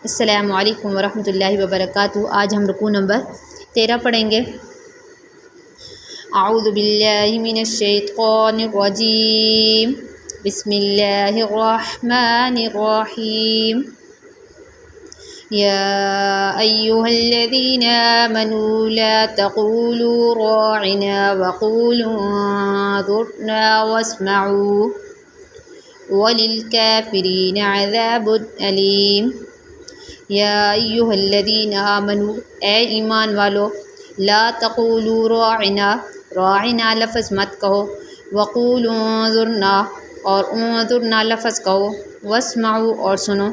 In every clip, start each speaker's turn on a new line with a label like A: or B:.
A: السلام علیکم ورحمۃ اللہ وبرکاتہ۔ آج ہم رکوع نمبر 13 پڑھیں گے۔ اعوذ باللہ من الشیطان الرجیم، بسم اللہ الرحمن الرحیم۔ یا ایہا الذین آمنوا لا تقولوا راعنا وقولوا انظرنا واسمعوا وللکافرین عذاب علیم۔ یا ایہا الذین آمنوا، اے ایمان والو، لا تقولوا راعنا، راعنا لفظ مت کہو، وقولوا انظرنا، اور انظرنا لفظ کہو، واسمعوا، اور سنو،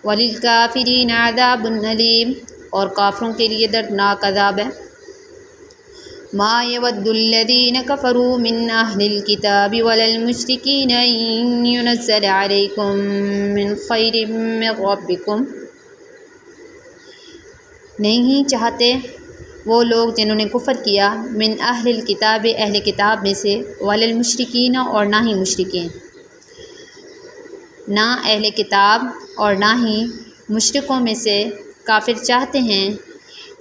A: وللکافرین عذاب علیم، اور کافروں کے لیے دردناک عذاب ہے۔ ما یود الذین کفروا من اہل الکتاب ولا المشرکین ان ینزل علیکم من خیر من ربکم، نہیں چاہتے وہ لوگ جنہوں نے کفر کیا، من اہل الکتاب، اہل کتاب میں سے، ولا المشرکین، اور نہ ہی مشرکین، نہ اہل کتاب اور نہ ہی مشرکوں میں سے کافر چاہتے ہیں،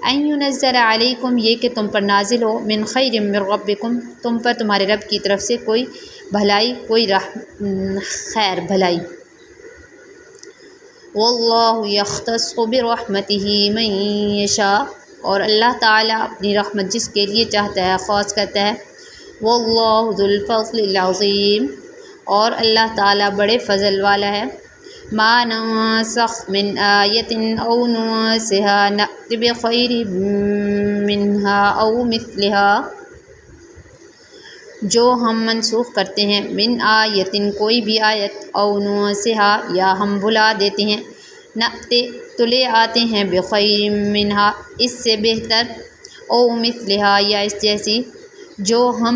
A: ان ینزل علیکم، یہ کہ تم پر نازل ہو، من خیر من ربکم، تم پر تمہارے رب کی طرف سے کوئی بھلائی، کوئی خیر بھلائی۔ واللہ یختص برحمتہ من یشاء، اور اللہ تعالیٰ اپنی رحمت جس کے لیے چاہتا ہے خاص کرتا ہے۔ واللہ ذو الفضل العظیم، اور اللہ تعالیٰ بڑے فضل والا ہے۔ ما ننسخ من آیت او ننسها نأت بخیر منها او مثلها، جو ہم منسوخ کرتے ہیں، من آیتن، کوئی بھی آیت، او ننسها، یا ہم بھلا دیتے ہیں، نأت، تو لے آتے ہیں، بخیر منها، اس سے بہتر، او مثلها، یا اس جیسی۔ جو ہم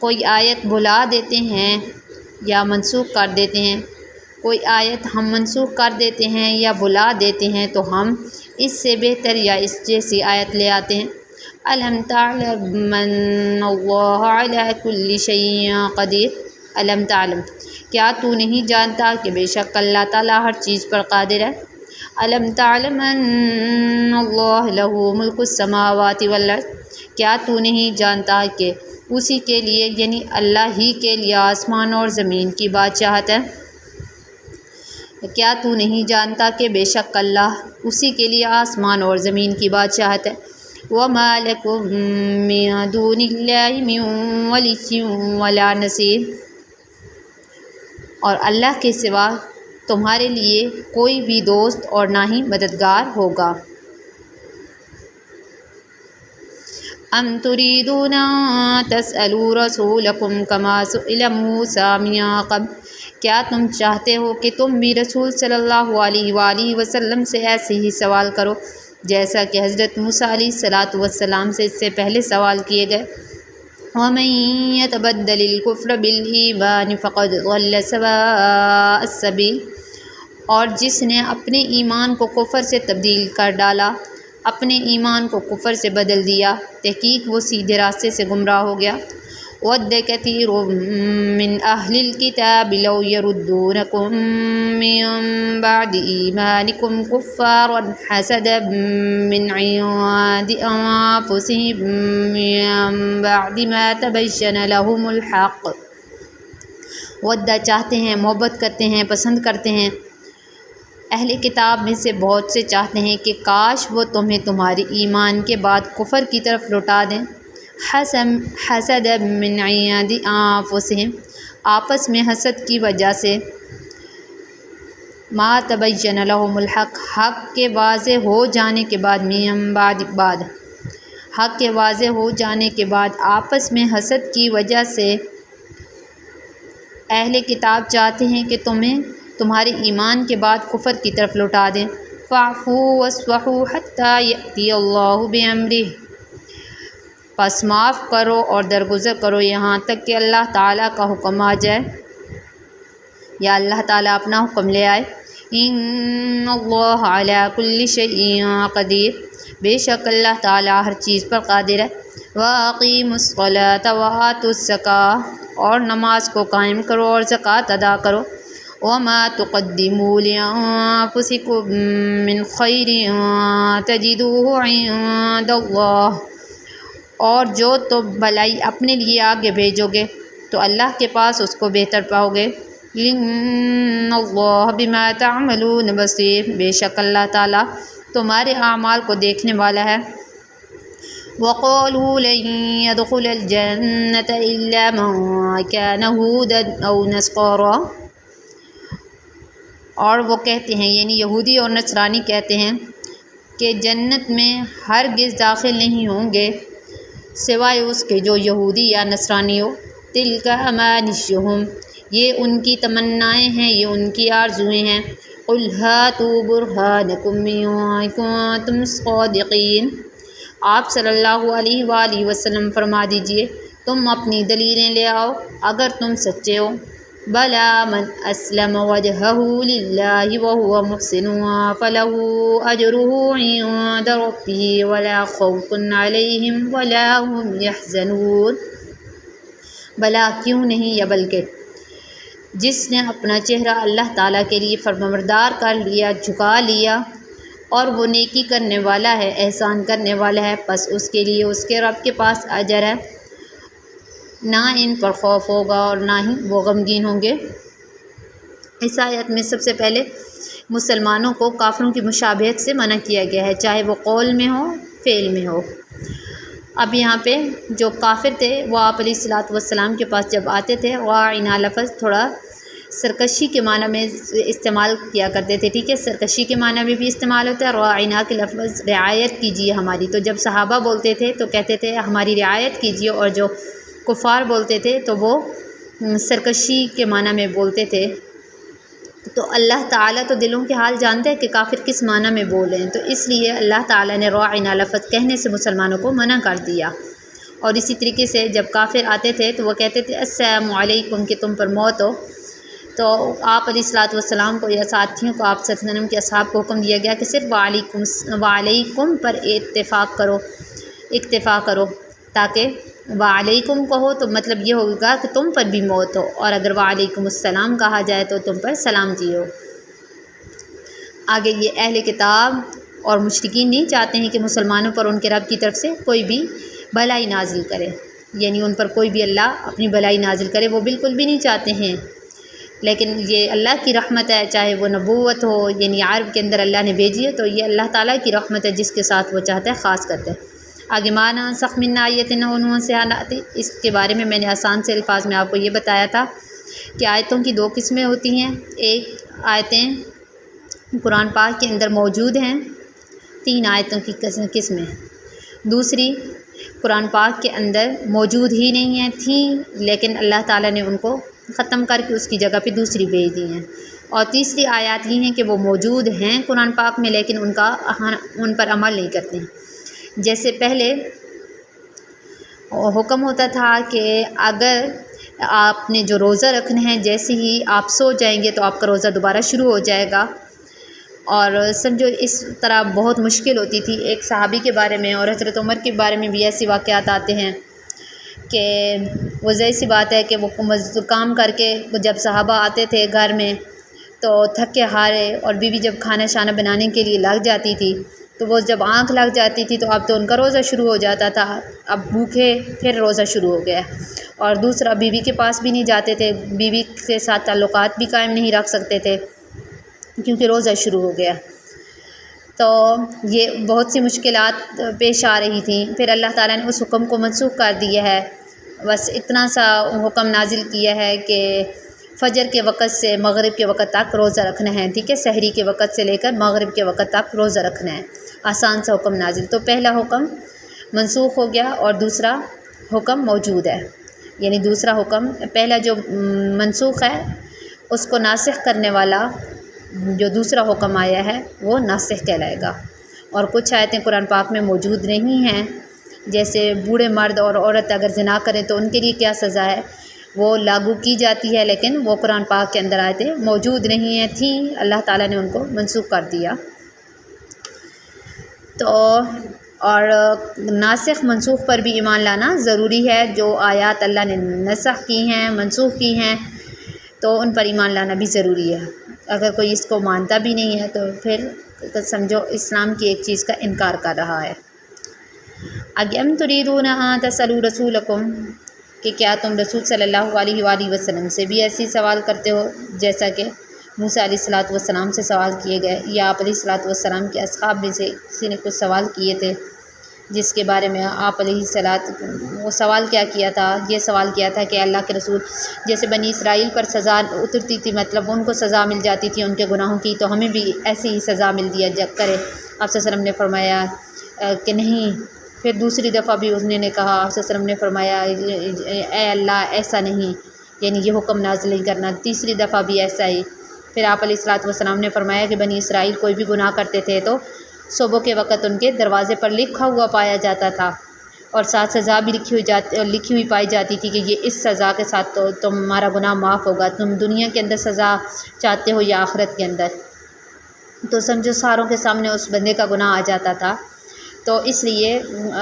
A: کوئی آیت بھلا دیتے ہیں یا منسوخ کر دیتے ہیں، کوئی آیت ہم منسوخ کر دیتے ہیں یا بھلا دیتے ہیں، تو ہم اس سے بہتر یا اس جیسی آیت لے آتے ہیں۔ الم تعلم ان اللہ علی کل شیء قدیر، الم تعلم، کیا تو نہیں جانتا کہ بے شک اللہ تعالیٰ ہر چیز پر قادر ہے۔ الم تعلم ان اللہ لہ ملک السماوات والارض، کیا تو نہیں جانتا کہ اسی کے لیے، یعنی اللہ ہی کے لیے، آسمان اور زمین کی بادشاہت ہے۔ کیا تو نہیں جانتا کہ بے شک اللہ، اسی کے لیے آسمان اور زمین کی بادشاہت ہے۔ وما لکم من دون اللہ من ولی ولا نصیر، اور اللہ کے سوا تمہارے لیے کوئی بھی دوست اور نہ ہی مددگار ہوگا۔ ام تريدون ان تسألوا رسولکم کما سئل موسیٰ من قبل، کیا تم چاہتے ہو کہ تم بھی رسول صلی اللہ علیہ وآلہ وسلم سے ایسے ہی سوال کرو جیسا کہ حضرت موسیٰ علیہ السلام سے اس سے پہلے سوال کیے گئے۔ ومن يتبدل الكفر بالایمان فقد ضل سواء السبیل، اور جس نے اپنے ایمان کو کفر سے تبدیل کر ڈالا، اپنے ایمان کو کفر سے بدل دیا، تحقیق وہ سیدھے راستے سے گمراہ ہو گیا۔ ود کثیر من اہل الکتاب لو یردونکم من بعد ایمانکم کفارا حسدا من عند انفسہم من بعد ما تبین لہم الحق، ودہ چاہتے ہیں، محبت کرتے ہیں، پسند کرتے ہیں، اہل کتاب میں سے بہت سے چاہتے ہیں کہ کاش وہ تمہیں تمہارے ایمان کے بعد کفر کی طرف لوٹا دیں۔ حسد من عند انفسہم، آپس میں حسد کی وجہ سے، ما تبین لہم الحق، حق کے واضح ہو جانے کے بعد، من بعد، حق کے واضح ہو جانے کے بعد آپس میں حسد کی وجہ سے اہل کتاب چاہتے ہیں کہ تمہیں تمہارے ایمان کے بعد کفر کی طرف لوٹا دیں۔ فاعفوا واصفحوا حتی یأتی اللہ بامرہ، پس معاف کرو اور درگزر کرو یہاں تک کہ اللہ تعالیٰ کا حکم آ جائے، یا اللہ تعالیٰ اپنا حکم لے آئے۔ ان اللہ علی کل شیء قدیر، بے شک اللہ تعالیٰ ہر چیز پر قادر ہے۔ واقیموا الصلاۃ وآتوا الزکاۃ، اور نماز کو قائم کرو اور زکوٰۃ ادا کرو۔ وما تقدموا لأنفسكم من خير تجدوه عند اللہ، اور جو تم بھلائی اپنے لیے آگے بھیجو گے تو اللہ کے پاس اس کو بہتر پاؤ گے۔ ان اللہ بما تعملون بصیر، بے شک اللہ تعالیٰ تمہارے اعمال کو دیکھنے والا ہے۔ وقالوا لن يدخل الجنة إلا من كان هودا أو نصارى، اور وہ کہتے ہیں یعنی یہودی اور نصرانی کہتے ہیں کہ جنت میں ہرگز داخل نہیں ہوں گے سوائے اس کے جو یہودی یا نصرانی ہو۔ تلک امانیہم، یہ ان کی تمنائیں ہیں، یہ ان کی آرزویں ہیں۔ قل ہاتوا برہانکم ان کنتم صادقین، آپ صلی اللہ علیہ وآلہ وسلم فرما دیجئے تم اپنی دلیلیں لے آؤ اگر تم سچے ہو۔ بلا من اسلم وجہہ للہ وہو محسن فلہ اجرہ عند ربہ ولا خوف علیہم ولا ہم یحزنون، بلا کیوں نہیں یا بلکہ جس نے اپنا چہرہ اللہ تعالیٰ کے لیے فرمانبردار کر لیا، جھکا لیا، اور وہ نیکی کرنے والا ہے، احسان کرنے والا ہے، پس اس کے لیے اس کے رب کے پاس اجر ہے، نہ ان پر خوف ہوگا اور نہ ہی وہ غمگین ہوں گے۔ اس آیت میں سب سے پہلے مسلمانوں کو کافروں کی مشابہت سے منع کیا گیا ہے، چاہے وہ قول میں ہو فعل میں ہو۔ اب یہاں پہ جو کافر تھے وہ آپ علیہ الصلاۃ والسلام کے پاس جب آتے تھے راعنا لفظ تھوڑا سرکشی کے معنی میں استعمال کیا کرتے تھے، ٹھیک ہے، سرکشی کے معنی میں بھی استعمال ہوتا ہے، راعنا کے لفظ رعایت کیجیے ہماری، تو جب صحابہ بولتے تھے تو کہتے تھے ہماری رعایت کیجیے، اور جو کفار بولتے تھے تو وہ سرکشی کے معنی میں بولتے تھے۔ تو اللہ تعالیٰ تو دلوں کے حال جانتے ہیں کہ کافر کس معنی میں بول رہے ہیں، تو اس لیے اللہ تعالیٰ نے راعنا لفظ کہنے سے مسلمانوں کو منع کر دیا۔ اور اسی طریقے سے جب کافر آتے تھے تو وہ کہتے تھے السلام علیکم، کہ تم پر موت ہو، تو آپ علیہ الصلاۃ والسلام کو یا ساتھیوں کو، آپ صلی اللہ علیہ وسلم کے اصحاب کو حکم دیا گیا کہ صرف وعلیکم پر اکتفا کرو، تاکہ وعلیکم کہو تو مطلب یہ ہوگا کہ تم پر بھی موت ہو، اور اگر وعلیکم السلام کہا جائے تو تم پر سلامتی ہو۔ آگے یہ اہل کتاب اور مشرکین نہیں چاہتے ہیں کہ مسلمانوں پر ان کے رب کی طرف سے کوئی بھی بھلائی نازل کرے، یعنی ان پر کوئی بھی اللہ اپنی بھلائی نازل کرے، وہ بالکل بھی نہیں چاہتے ہیں، لیکن یہ اللہ کی رحمت ہے، چاہے وہ نبوت ہو، یعنی عرب کے اندر اللہ نے بھیجی ہے، تو یہ اللہ تعالیٰ کی رحمت ہے جس کے ساتھ وہ چاہتا ہے خاص کرتے ہیں۔ آگے معنی سخت من آیت نون سے آتی، اس کے بارے میں نے آسان سے الفاظ میں آپ کو یہ بتایا تھا کہ آیتوں کی دو قسمیں ہوتی ہیں، ایک آیتیں قرآن پاک کے اندر موجود ہیں، 3 آیتوں کی قسمیں، دوسری قرآن پاک کے اندر موجود ہی نہیں ہیں، تھیں لیکن اللہ تعالیٰ نے ان کو ختم کر کے اس کی جگہ پہ دوسری بھیج دی ہیں، اور تیسری آیات یہ ہیں کہ وہ موجود ہیں قرآن پاک میں لیکن ان پر عمل نہیں کرتے ہیں۔ جیسے پہلے حکم ہوتا تھا کہ اگر آپ نے جو روزہ رکھنا ہے جیسے ہی آپ سو جائیں گے تو آپ کا روزہ دوبارہ شروع ہو جائے گا، اور سمجھو اس طرح بہت مشکل ہوتی تھی۔ ایک صحابی کے بارے میں اور حضرت عمر کے بارے میں بھی ایسی واقعات آتے ہیں کہ وہ ظاہر سی بات ہے کہ وہ کام کر کے جب صحابہ آتے تھے گھر میں تو تھکے ہارے، اور بیوی جب کھانا شانہ بنانے کے لیے لگ جاتی تھی تو وہ جب آنکھ لگ جاتی تھی تو اب تو ان کا روزہ شروع ہو جاتا تھا، اب بھوکے پھر روزہ شروع ہو گیا، اور دوسرا بیوی کے پاس بھی نہیں جاتے تھے، بیوی کے ساتھ تعلقات بھی قائم نہیں رکھ سکتے تھے کیونکہ روزہ شروع ہو گیا۔ تو یہ بہت سی مشکلات پیش آ رہی تھیں، پھر اللہ تعالیٰ نے اس حکم کو منسوخ کر دیا ہے، بس اتنا سا حکم نازل کیا ہے کہ فجر کے وقت سے مغرب کے وقت تک روزہ رکھنا ہے، ٹھیک ہے، سحری کے وقت سے لے کر مغرب کے وقت تک روزہ رکھنا ہے، آسان سا حکم نازل۔ تو پہلا حکم منسوخ ہو گیا اور دوسرا حکم موجود ہے، یعنی دوسرا حکم، پہلا جو منسوخ ہے اس کو ناسخ کرنے والا جو دوسرا حکم آیا ہے وہ ناسخ کہلائے گا۔ اور کچھ آیتیں قرآن پاک میں موجود نہیں ہیں، جیسے بوڑھے مرد اور عورت اگر زنا کریں تو ان کے لیے کیا سزا ہے، وہ لاگو کی جاتی ہے، لیکن وہ قرآن پاک کے اندر آیتیں موجود نہیں ہیں، تھیں، اللہ تعالیٰ نے ان کو منسوخ کر دیا۔ تو اور ناسخ منسوخ پر بھی ایمان لانا ضروری ہے، جو آیات اللہ نے نسخ کی ہیں، منسوخ کی ہیں، تو ان پر ایمان لانا بھی ضروری ہے۔ اگر کوئی اس کو مانتا بھی نہیں ہے تو پھر سمجھو اسلام کی ایک چیز کا انکار کر رہا ہے۔ آگے ام تریدون ان تسألوا رسولکم، کہ کیا تم رسول صلی اللہ علیہ وآلہ وسلم سے بھی ایسی سوال کرتے ہو جیسا کہ موسیٰ علیہ الصلوۃ والسلام سے سوال کیے گئے، یا آپ علیہ الصلوۃ والسلام کے اصحاب میں سے کسی نے کچھ سوال کیے تھے جس کے بارے میں آپ علیہ الصلوۃ، وہ سوال کیا کیا تھا؟ یہ سوال کیا تھا کہ اللہ کے رسول، جیسے بنی اسرائیل پر سزا اترتی تھی، مطلب ان کو سزا مل جاتی تھی ان کے گناہوں کی، تو ہمیں بھی ایسی ہی سزا مل دیا کرے۔ آپ صلی اللہ علیہ وسلم نے فرمایا کہ نہیں۔ پھر دوسری دفعہ بھی اس نے کہا، آپ صلی اللہ علیہ وسلم نے فرمایا اے اللہ ایسا نہیں، یعنی یہ حکم نازل نہیں کرنا۔ تیسری دفعہ بھی ایسا ہی۔ پھر آپ علیہ الصلوۃ والسلام نے فرمایا کہ بنی اسرائیل کوئی بھی گناہ کرتے تھے تو صبح کے وقت ان کے دروازے پر لکھا ہوا پایا جاتا تھا، اور ساتھ سزا بھی لکھی ہوئی پائی جاتی تھی کہ یہ اس سزا کے ساتھ تو تمہارا گناہ معاف ہوگا، تم دنیا کے اندر سزا چاہتے ہو یا آخرت کے اندر۔ تو سمجھو ساروں کے سامنے اس بندے کا گناہ آ جاتا تھا، تو اس لیے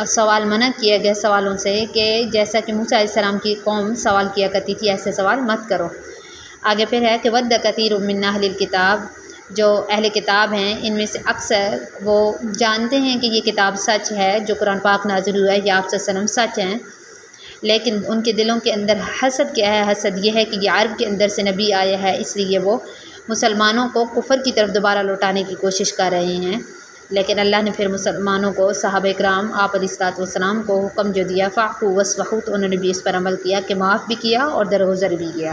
A: سوال منع کیا گیا سوالوں سے، کہ جیسا کہ موسیٰ علیہ السلام کی قوم سوال کیا کرتی تھی ایسے سوال مت کرو۔ آگے پھر ہے کہ ود کثیر من اہل الکتاب، جو اہل کتاب ہیں ان میں سے اکثر وہ جانتے ہیں کہ یہ کتاب سچ ہے، جو قرآن پاک نازل ہوا ہے یا آپ صلی اللہ علیہ وسلم سچ ہیں، لیکن ان کے دلوں کے اندر حسد کیا ہے؟ حسد یہ ہے کہ یہ عرب کے اندر سے نبی آیا ہے، اس لیے وہ مسلمانوں کو کفر کی طرف دوبارہ لوٹانے کی کوشش کر رہے ہیں۔ لیکن اللہ نے پھر مسلمانوں کو، صحابہ کرام آپ علیہ الصلوۃ والسلام کو حکم جو دیا فاعفوا واصفحوا، تو انہوں نے بھی اس پر عمل کیا کہ معاف بھی کیا اور درگزر بھی کیا۔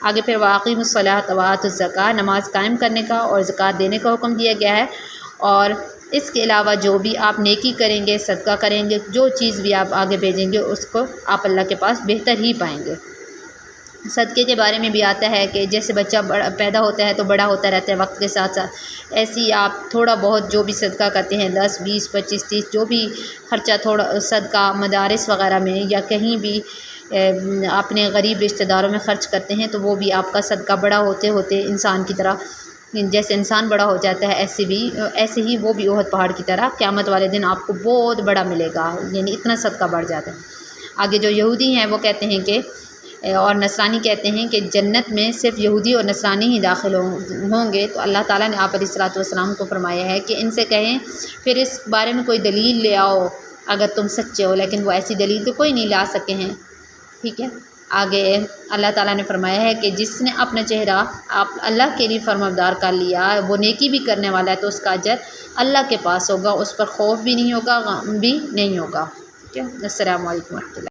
A: آگے پھر واقیموا الصلاۃ وآتوا الزکاۃ، نماز قائم کرنے کا اور زکوٰۃ دینے کا حکم دیا گیا ہے، اور اس کے علاوہ جو بھی آپ نیکی کریں گے، صدقہ کریں گے، جو چیز بھی آپ آگے بھیجیں گے اس کو آپ اللہ کے پاس بہتر ہی پائیں گے۔ صدقے کے بارے میں بھی آتا ہے کہ جیسے بچہ پیدا ہوتا ہے تو بڑا ہوتا رہتا ہے وقت کے ساتھ ساتھ، ایسے ہی آپ تھوڑا بہت جو بھی صدقہ کرتے ہیں، 10 20 25 30 جو بھی خرچہ تھوڑا صدقہ مدارس وغیرہ میں یا کہیں بھی اپنے غریب رشتہ داروں میں خرچ کرتے ہیں، تو وہ بھی آپ کا صدقہ بڑا ہوتے ہوتے انسان کی طرح، جیسے انسان بڑا ہو جاتا ہے ایسے ہی وہ بھی احد پہاڑ کی طرح قیامت والے دن آپ کو بہت بڑا ملے گا، یعنی اتنا صدقہ بڑھ جاتا ہے۔ آگے جو یہودی ہیں وہ کہتے ہیں کہ اور نصرانی کہتے ہیں کہ جنت میں صرف یہودی اور نصرانی ہی داخل ہوں گے، تو اللہ تعالیٰ نے آپ علیہ الصلوۃ والسلام کو فرمایا ہے کہ ان سے کہیں پھر اس بارے میں کوئی دلیل لے آؤ اگر تم سچے ہو، لیکن وہ ایسی دلیل تو کوئی نہیں لا سکے ہیں، ٹھیک ہے۔ آگے اللہ تعالیٰ نے فرمایا ہے کہ جس نے اپنا چہرہ آپ اللہ کے لیے فرمانبردار کر لیا، وہ نیکی بھی کرنے والا ہے، تو اس کا اجر اللہ کے پاس ہوگا، اس پر خوف بھی نہیں ہوگا، غم بھی نہیں ہوگا، ٹھیک ہے۔ السلام علیکم ورحمۃ اللہ۔